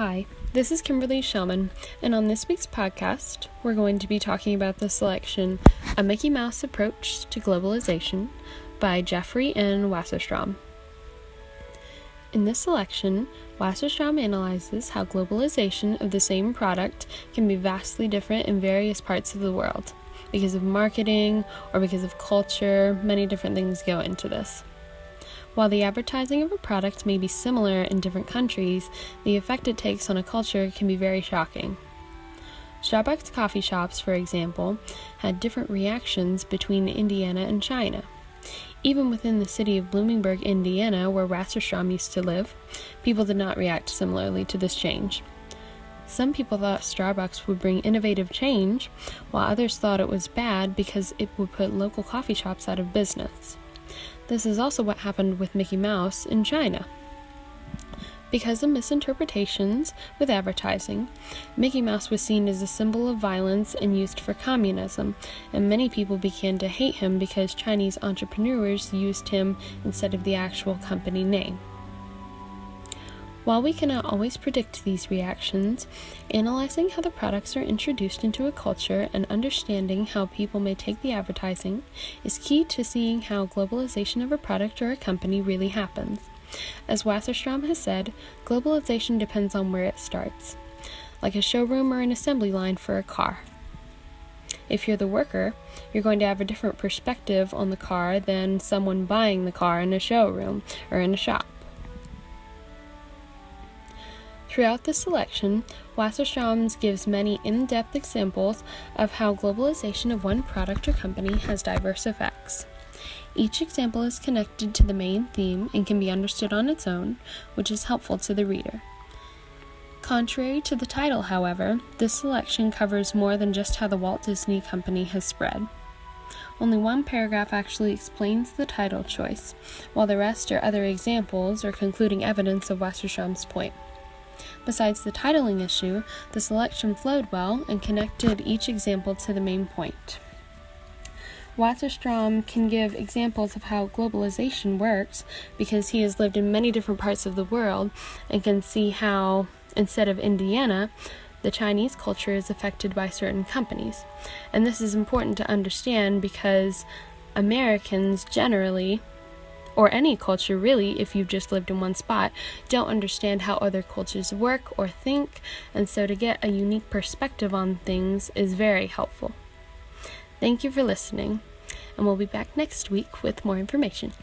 Hi, this is Kimberly Shellman, and on this week's podcast, we're going to be talking about the selection A Mickey Mouse Approach to Globalization by Jeffrey N. Wasserstrom. In this selection, Wasserstrom analyzes how globalization of the same product can be vastly different in various parts of the world. Because of marketing or because of culture, many different things go into this. While the advertising of a product may be similar in different countries, the effect it takes on a culture can be very shocking. Starbucks coffee shops, for example, had different reactions between Indiana and China. Even within the city of Bloomingburg, Indiana, where Wasserstrom used to live, people did not react similarly to this change. Some people thought Starbucks would bring innovative change, while others thought it was bad because it would put local coffee shops out of business. This is also what happened with Mickey Mouse in China. Because of misinterpretations with advertising, Mickey Mouse was seen as a symbol of violence and used for communism, and many people began to hate him because Chinese entrepreneurs used him instead of the actual company name. While we cannot always predict these reactions, analyzing how the products are introduced into a culture and understanding how people may take the advertising is key to seeing how globalization of a product or a company really happens. As Wasserstrom has said, globalization depends on where it starts, like a showroom or an assembly line for a car. If you're the worker, you're going to have a different perspective on the car than someone buying the car in a showroom or in a shop. Throughout this selection, Wasserstrom gives many in-depth examples of how globalization of one product or company has diverse effects. Each example is connected to the main theme and can be understood on its own, which is helpful to the reader. Contrary to the title, however, this selection covers more than just how the Walt Disney Company has spread. Only one paragraph actually explains the title choice, while the rest are other examples or concluding evidence of Wasserstrom's point. Besides the titling issue, the selection flowed well and connected each example to the main point. Wasserstrom can give examples of how globalization works because he has lived in many different parts of the world and can see how, instead of Indiana, the Chinese culture is affected by certain companies. And this is important to understand because Americans generally, or any culture really, if you've just lived in one spot, don't understand how other cultures work or think, and so to get a unique perspective on things is very helpful. Thank you for listening, and we'll be back next week with more information.